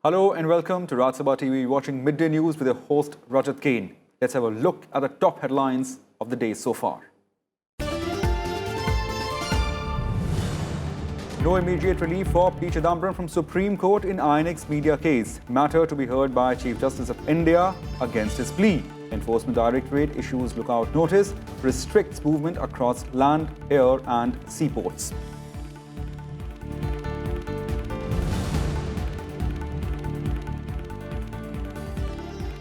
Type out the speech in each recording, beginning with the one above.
Hello and welcome to Sabha TV, watching Midday News with your host Rajat Kane. Let's have a look at the top headlines of the day so far. No immediate relief for P. Chidambaram from Supreme Court in INX media case. Matter to be heard by Chief Justice of India against his plea. Enforcement Directorate issues lookout notice, restricts movement across land, air and seaports.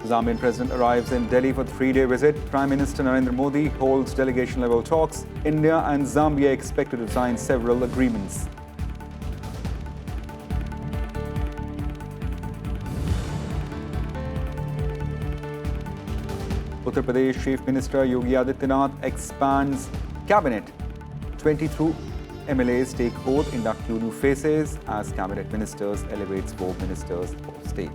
Zambian President arrives in Delhi for the 3-day visit. Prime Minister Narendra Modi holds delegation-level talks. India and Zambia expected to sign several agreements. Uttar Pradesh Chief Minister Yogi Adityanath expands cabinet. 22 MLAs take oath, induct 2 new faces as cabinet ministers, elevates 4 ministers of state.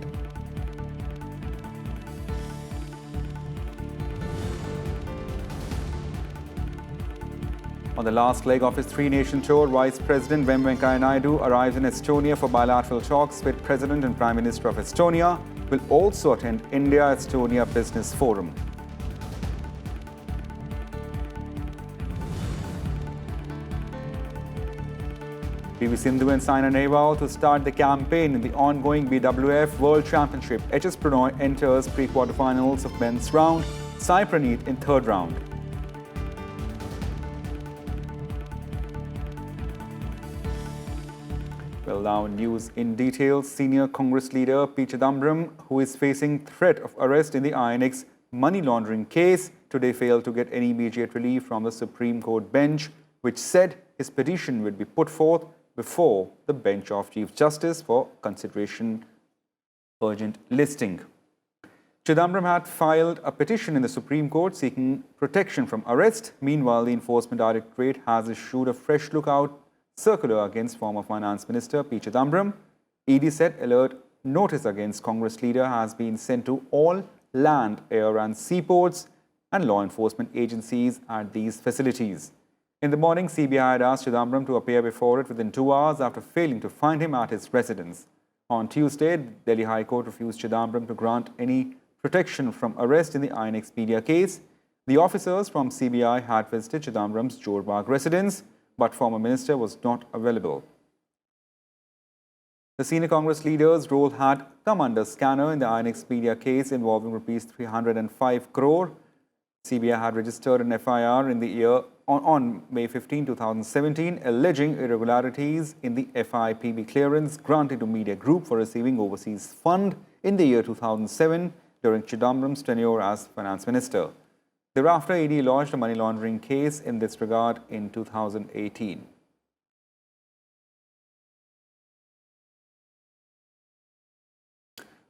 On the last leg of his 3-nation tour, Vice President Venkaiah Naidu arrives in Estonia for bilateral talks with President and Prime Minister of Estonia. Will also attend India-Estonia Business Forum. PV Sindhu and Saina Nehwal to start the campaign in the ongoing BWF World Championship. HS Pranoy enters pre-quarterfinals of men's round. Sai Praneeth in third round. Well, now news in detail. Senior Congress leader P. Chidambaram, who is facing threat of arrest in the INX money laundering case, today failed to get any immediate relief from the Supreme Court bench, which said his petition would be put forth before the bench of Chief Justice for consideration urgent listing. Chidambaram had filed a petition in the Supreme Court seeking protection from arrest. Meanwhile, the Enforcement Directorate has issued a fresh lookout circular against former Finance Minister P. Chidambaram. ED said alert notice against Congress leader has been sent to all land, air and seaports and law enforcement agencies at these facilities. In the morning, CBI had asked Chidambaram to appear before it within 2 hours after failing to find him at his residence. On Tuesday, Delhi High Court refused Chidambaram to grant any protection from arrest in the INX media case. The officers from CBI had visited Chidambaram's Jorbagh residence, but former minister was not available. The senior Congress leader's role had come under scanner in the INX media case involving rupees 305 crore. CBI had registered an FIR in the year on May 15, 2017, alleging irregularities in the FIPB clearance granted to Media Group for receiving overseas fund in the year 2007 during Chidambaram's tenure as Finance Minister. Thereafter, ED lodged a money laundering case in this regard in 2018.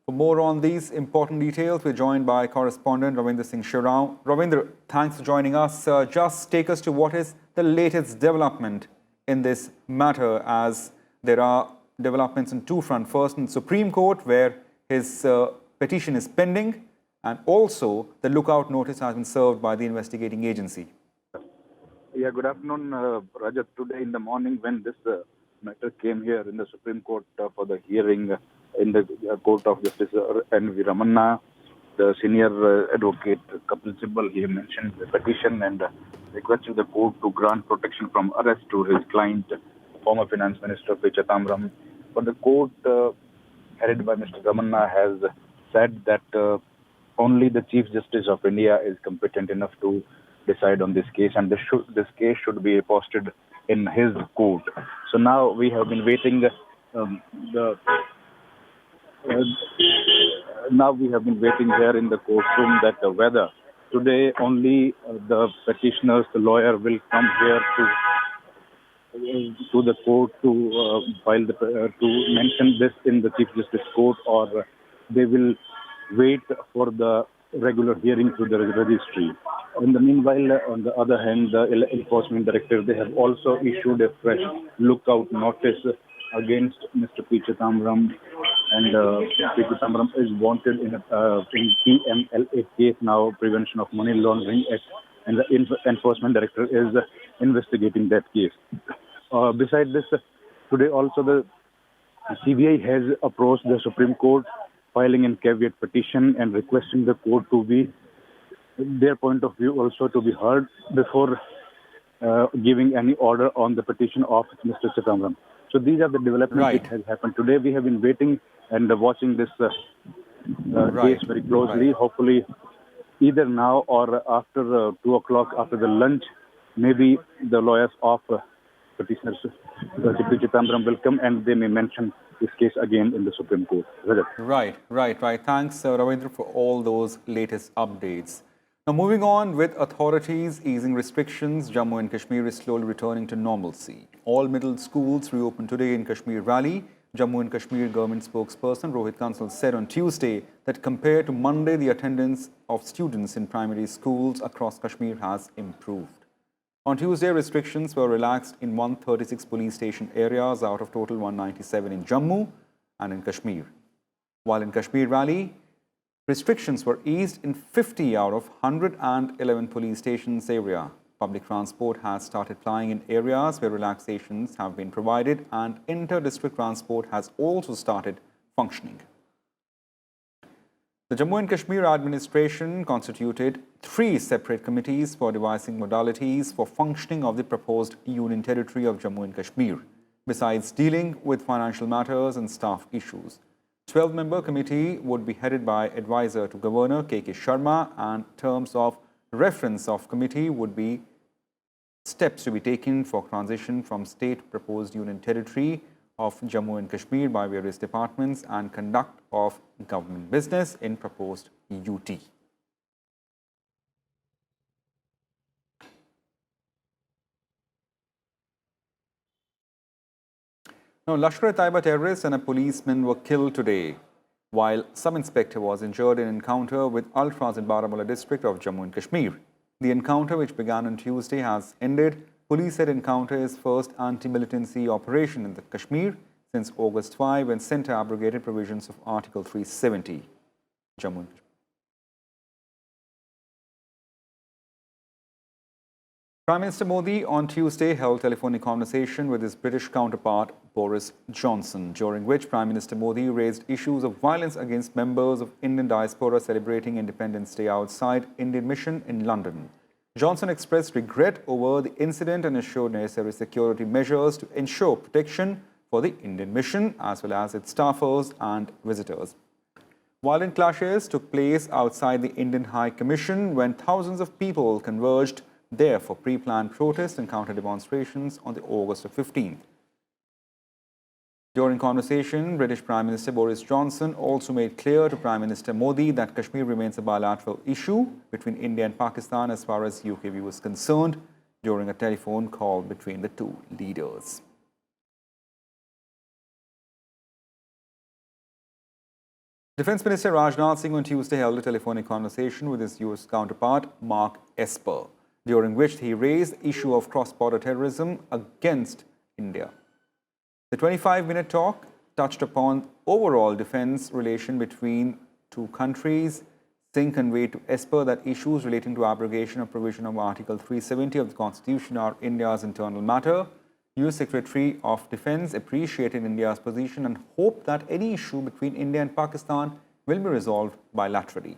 For more on these important details, we're joined by correspondent Ravinder Singh Shirao. Ravinder, thanks for joining us. Just take us to what is the latest development in this matter, as there are developments on two fronts. First, in the Supreme Court, where his petition is pending, and also the lookout notice has been served by the investigating agency. Yeah, good afternoon, Rajat. Today in the morning, when this matter came here in the Supreme Court for the hearing in the Court of Justice N.V. Ramanna, the senior advocate Kapil Sibal, he mentioned the petition and requested the court to grant protection from arrest to his client, former Finance Minister P. Chidambaram. But the court, headed by Mr. Ramanna, has said that only the Chief Justice of India is competent enough to decide on this case, and this case should be posted in his court. So now we have been waiting now we have been waiting here in the courtroom that whether today only the petitioners, the lawyer, will come here to the court to file to mention this in the Chief Justice Court, or they will wait for the regular hearing through the registry. In the meanwhile, on the other hand, the Enforcement Director, they have also issued a fresh lookout notice against Mr. P. Chidambaram, and P. Chidambaram is wanted in PMLA case now, Prevention of Money Laundering Act, and the Enforcement Director is investigating that case. Besides this, today also the CBI has approached the Supreme Court, filing a caveat petition and requesting the court to be their point of view also to be heard before giving any order on the petition of Mr. Chidambaram. So these are the developments Right. that has happened today. We have been waiting and watching this Right. case very closely. Right. Hopefully, either now or after 2 o'clock, after the lunch, maybe the lawyers of petitioners, Chitti Chidambaram, will come and they may mention this case again in the Supreme Court. Right. Thanks, Ravindra, for all those latest updates. Now, moving on with authorities easing restrictions, Jammu and Kashmir is slowly returning to normalcy. All middle schools reopened today in Kashmir Valley. Jammu and Kashmir government spokesperson Rohit Kansal said on Tuesday that compared to Monday, the attendance of students in primary schools across Kashmir has improved. On Tuesday, restrictions were relaxed in 136 police station areas out of total 197 in Jammu and in Kashmir. While in Kashmir Valley, restrictions were eased in 50 out of 111 police stations area. Public transport has started plying in areas where relaxations have been provided, and inter-district transport has also started functioning. The Jammu and Kashmir administration constituted 3 separate committees for devising modalities for functioning of the proposed union territory of Jammu and Kashmir, besides dealing with financial matters and staff issues. 12-member committee would be headed by advisor to Governor K.K. Sharma, and terms of reference of committee would be steps to be taken for transition from state proposed union territory of Jammu and Kashmir by various departments and conduct of government business in proposed UT. Now, Lashkar-e-Taiba terrorists and a policeman were killed today, while sub-inspector was injured in an encounter with ultras in Baramulla district of Jammu and Kashmir. The encounter, which began on Tuesday, has ended. Police said encounter is first anti-militancy operation in the Kashmir since August 5, when centre abrogated provisions of Article 370. Jammu and Kashmir. Prime Minister Modi on Tuesday held telephonic conversation with his British counterpart Boris Johnson, during which Prime Minister Modi raised issues of violence against members of Indian diaspora celebrating Independence Day outside Indian Mission in London. Johnson expressed regret over the incident and assured necessary security measures to ensure protection for the Indian Mission as well as its staffers and visitors. Violent clashes took place outside the Indian High Commission when thousands of people converged there for pre-planned protests and counter-demonstrations on the August 15th. During conversation, British Prime Minister Boris Johnson also made clear to Prime Minister Modi that Kashmir remains a bilateral issue between India and Pakistan as far as UK view is concerned during a telephone call between the two leaders. Defence Minister Rajnath Singh on Tuesday held a telephonic conversation with his US counterpart Mark Esper, during which he raised the issue of cross-border terrorism against India. The 25-minute talk touched upon overall defence relation between two countries. Singh conveyed to Esper that issues relating to abrogation of provision of Article 370 of the Constitution are India's internal matter. US Secretary of Defence appreciated India's position and hoped that any issue between India and Pakistan will be resolved bilaterally.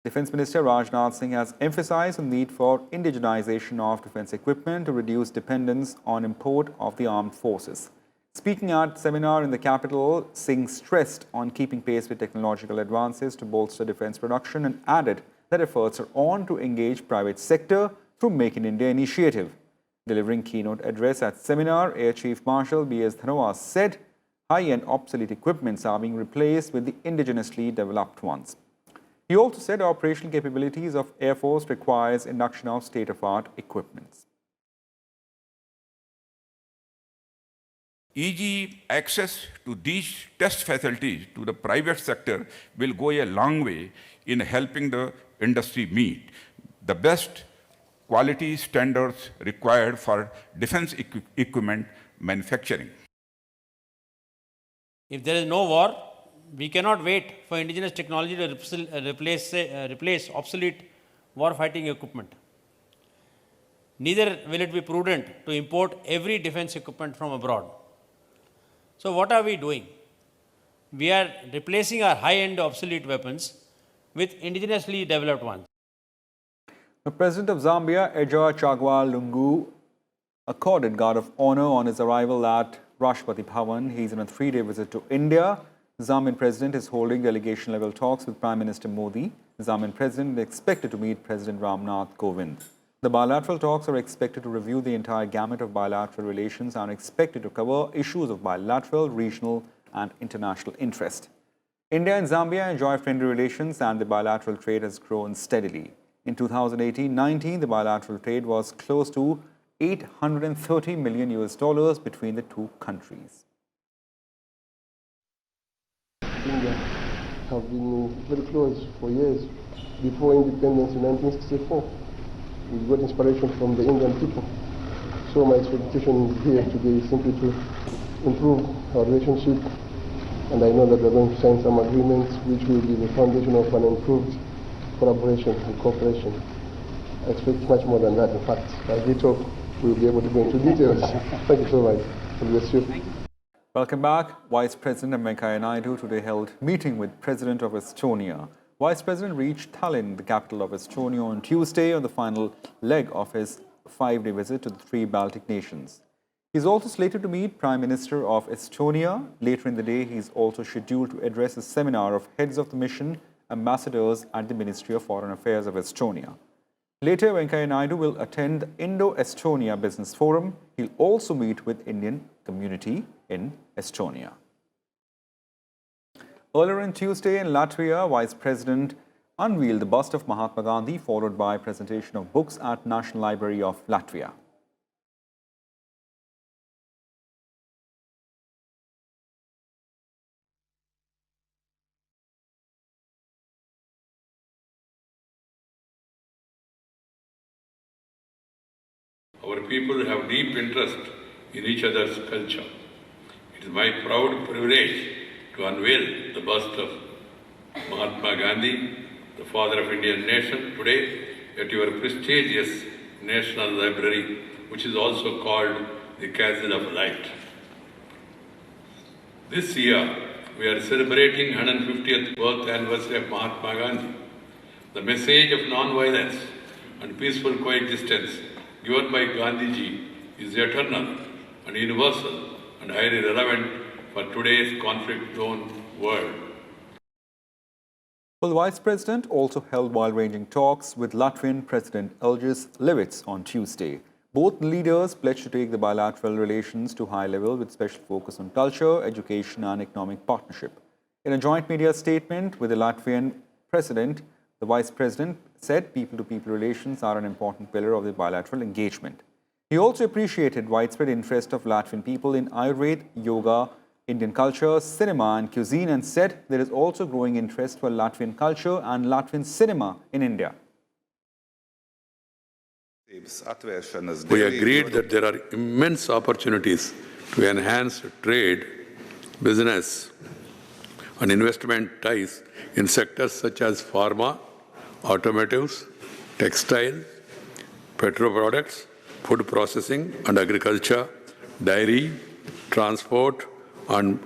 Defence Minister Rajnath Singh has emphasised the need for indigenisation of defence equipment to reduce dependence on import of the armed forces. Speaking at a seminar in the capital, Singh stressed on keeping pace with technological advances to bolster defence production and added that efforts are on to engage private sector through Make in India initiative. Delivering keynote address at seminar, Air Chief Marshal B.S. Dhanwar said high-end obsolete equipments are being replaced with the indigenously developed ones. He also said operational capabilities of Air Force requires induction of state-of-art equipments. Easy access to these test facilities to the private sector will go a long way in helping the industry meet the best quality standards required for defense equipment manufacturing. If there is no war, we cannot wait for indigenous technology to replace obsolete war-fighting equipment. neither will it be prudent to import every defense equipment from abroad. So what are we doing? We are replacing our high-end obsolete weapons with indigenously developed ones. The President of Zambia, Eja Chagwa Lungu, accorded Guard of Honor on his arrival at Rashtrapati Bhavan. He's on a 3-day visit to India. The Zambian President is holding delegation-level talks with Prime Minister Modi. The Zambian President is expected to meet President Ramnath Kovind. The bilateral talks are expected to review the entire gamut of bilateral relations and are expected to cover issues of bilateral, regional and international interest. India and Zambia enjoy friendly relations and the bilateral trade has grown steadily. In 2018-19, the bilateral trade was close to $830 million between the two countries. India have been very close for years. Before independence in 1964, we got inspiration from the Indian people. So my expectation here today is simply to improve our relationship, and I know that we're going to sign some agreements which will be the foundation of an improved collaboration and cooperation. I expect much more than that. In fact, as we talk, we'll be able to go into details. Thank you so much. God bless you. Welcome back. Vice President Venkaiah Naidu today held meeting with President of Estonia. Vice President reached Tallinn, the capital of Estonia, on Tuesday on the final leg of his 5-day visit to the 3 Baltic nations. He's also slated to meet Prime Minister of Estonia. Later in the day, he's also scheduled to address a seminar of heads of the mission ambassadors at the Ministry of Foreign Affairs of Estonia. Later, Venkaiah Naidu will attend the Indo-Estonia Business Forum. He'll also meet with Indian community in Estonia. Earlier on Tuesday in Latvia, Vice President unveiled the bust of Mahatma Gandhi, followed by presentation of books at National Library of Latvia. Our people have deep interest in each other's culture. It is my proud privilege to unveil the bust of Mahatma Gandhi, the father of Indian nation, today at your prestigious National Library, which is also called the Castle of Light. This year, we are celebrating 150th birth anniversary of Mahatma Gandhi. The message of non-violence and peaceful coexistence given by Gandhiji is eternal and universal and highly relevant for today's conflict-zone world. Well, the Vice President also held wide-ranging talks with Latvian President Elgis Levits on Tuesday. Both leaders pledged to take the bilateral relations to high level with special focus on culture, education and economic partnership. In a joint media statement with the Latvian President, the Vice President said people-to-people relations are an important pillar of the bilateral engagement. He also appreciated widespread interest of Latvian people in Ayurveda, yoga, Indian culture, cinema and cuisine, and said there is also growing interest for Latvian culture and Latvian cinema in India. We agreed that there are immense opportunities to enhance trade, business and investment ties in sectors such as pharma, automotives, textile, petro products, food processing and agriculture, dairy, transport and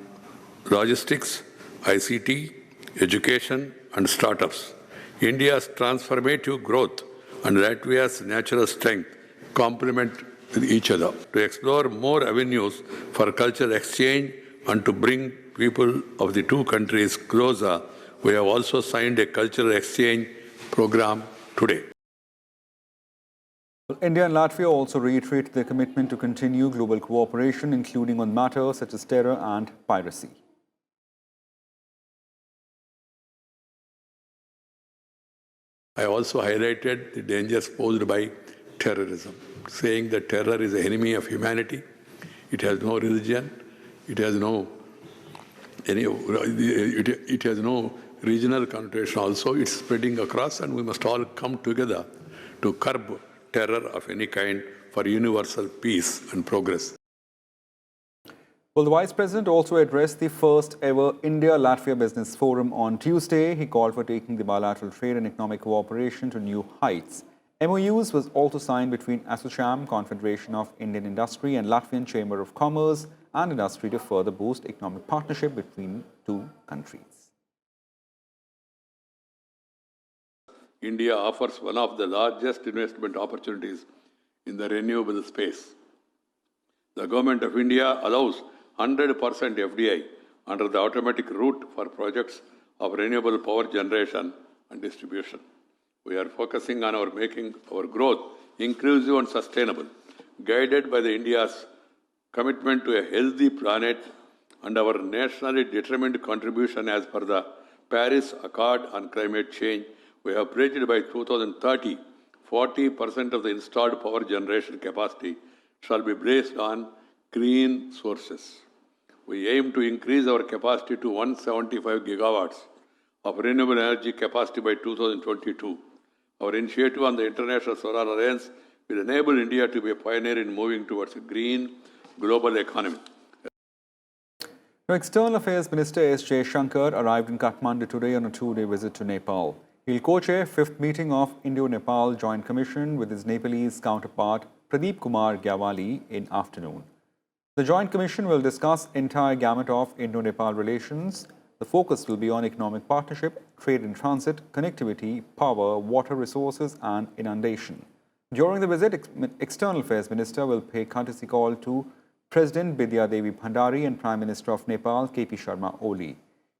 logistics, ICT, education and startups. India's transformative growth and Latvia's natural strength complement with each other. To explore more avenues for cultural exchange and to bring people of the two countries closer, we have also signed a cultural exchange program today. India and Latvia also reiterated their commitment to continue global cooperation, including on matters such as terror and piracy. I also highlighted the dangers posed by terrorism, saying that terror is an enemy of humanity. It has no religion, it has no regional connotation also. It's spreading across, and we must all come together to curb terror of any kind for universal peace and progress. Well, the Vice President also addressed the first ever India-Latvia Business Forum on Tuesday. He called for taking the bilateral trade and economic cooperation to new heights. MOUs was also signed between ASSOCHAM, Confederation of Indian Industry, and Latvian Chamber of Commerce and Industry to further boost economic partnership between two countries. India offers one of the largest investment opportunities in the renewable space. The Government of India allows 100% FDI under the automatic route for projects of renewable power generation and distribution. We are focusing on making our growth inclusive and sustainable, guided by India's commitment to a healthy planet and our nationally determined contribution as per the Paris Accord on Climate Change. We have pledged by 2030, 40% of the installed power generation capacity shall be based on green sources. We aim to increase our capacity to 175 gigawatts of renewable energy capacity by 2022. Our initiative on the International Solar Alliance will enable India to be a pioneer in moving towards a green global economy. External Affairs Minister S. Jaishankar arrived in Kathmandu today on a two-day visit to Nepal. He'll co-chair 5th meeting of Indo-Nepal Joint Commission with his Nepalese counterpart Pradeep Kumar Gyawali in afternoon. The Joint Commission will discuss entire gamut of Indo-Nepal relations. The focus will be on economic partnership, trade in transit, connectivity, power, water resources and inundation. During the visit, External Affairs Minister will pay courtesy call to President Bidya Devi Bhandari and Prime Minister of Nepal KP Sharma Oli.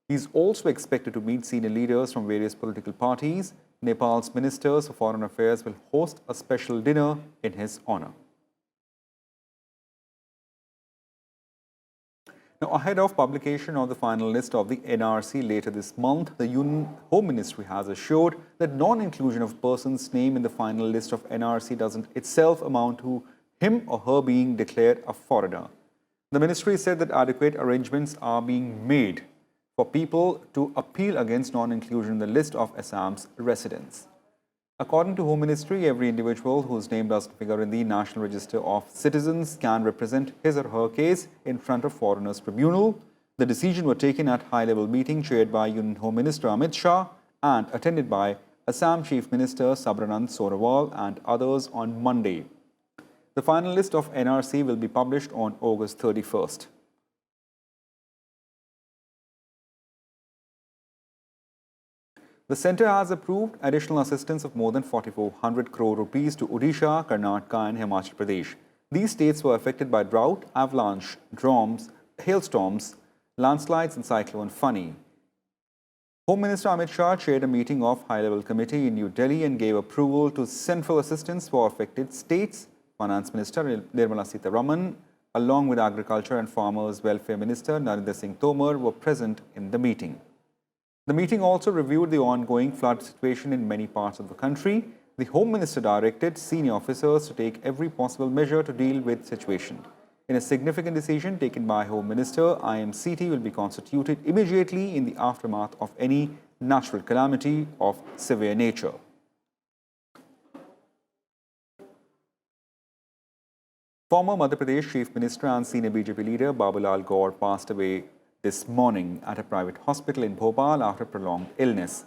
He is also expected to meet senior leaders from various political parties. Nepal's Ministers for Foreign Affairs will host a special dinner in his honor. Now, ahead of publication of the final list of the NRC later this month, the Union Home Ministry has assured that non-inclusion of a person's name in the final list of NRC doesn't itself amount to him or her being declared a foreigner. The ministry said that adequate arrangements are being made for people to appeal against non-inclusion in the list of Assam's residents. According to Home Ministry, every individual whose name doesn't figure in the National Register of Citizens can represent his or her case in front of Foreigners Tribunal. The decision was taken at high-level meeting chaired by Union Home Minister Amit Shah and attended by Assam Chief Minister Sabranand Sonowal and others on Monday. The final list of NRC will be published on August 31st. The centre has approved additional assistance of more than 4,400 crore rupees to Odisha, Karnataka and Himachal Pradesh. These states were affected by drought, avalanche, hailstorms, landslides and cyclone Fani. Home Minister Amit Shah chaired a meeting of high-level committee in New Delhi and gave approval to central assistance for affected states. Finance Minister Nirmala Sitharaman, along with Agriculture and Farmers Welfare Minister Narendra Singh Tomar were present in the meeting. The meeting also reviewed the ongoing flood situation in many parts of the country. The Home Minister directed senior officers to take every possible measure to deal with the situation. In a significant decision taken by Home Minister, IMCT will be constituted immediately in the aftermath of any natural calamity of severe nature. Former Madhya Pradesh Chief Minister and senior BJP leader Babulal Gaur passed away this morning at a private hospital in Bhopal after prolonged illness.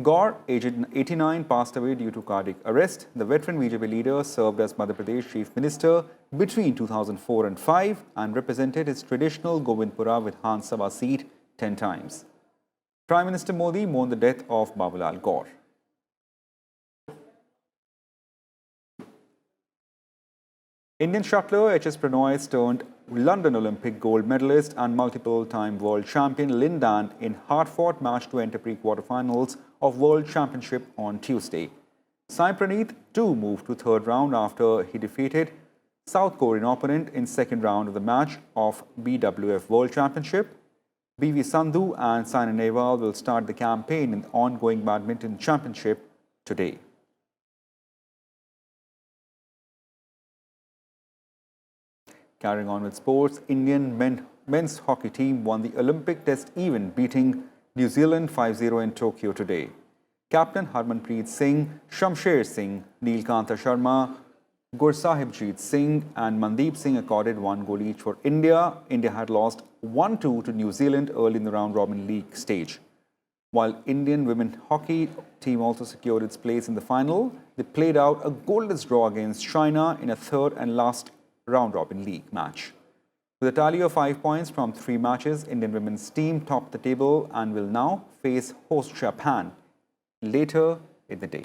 Gaur, aged 89, passed away due to cardiac arrest. The veteran BJP leader served as Madhya Pradesh Chief Minister between 2004 and 5 and represented his traditional Govindpura Vidhan Sabha seat 10 times. Prime Minister Modi mourned the death of Babulal Gaur. Indian shuttler H.S. Pranoy turned London Olympic gold medalist and multiple-time world champion Lin Dan in hard-fought match to enter pre-quarterfinals of World Championship on Tuesday. Sai Praneeth too moved to third round after he defeated South Korean opponent in second round of the match of BWF World Championship. B.V. Sandhu and Saina Nehwal will start the campaign in the ongoing badminton championship today. Carrying on with sports, Indian men's hockey team won the Olympic test event, beating New Zealand 5-0 in Tokyo today. Captain Harmanpreet Singh, Shamsher Singh, Neelkanta Sharma, Gursahibjeet Singh and Mandeep Singh accorded 1 goal each for India. India had lost 1-2 to New Zealand early in the round-robin league stage. While Indian women hockey team also secured its place in the final, they played out a goalless draw against China in a third and last round-robin league match. With a tally of 5 points from 3 matches, Indian women's team topped the table and will now face host Japan later in the day.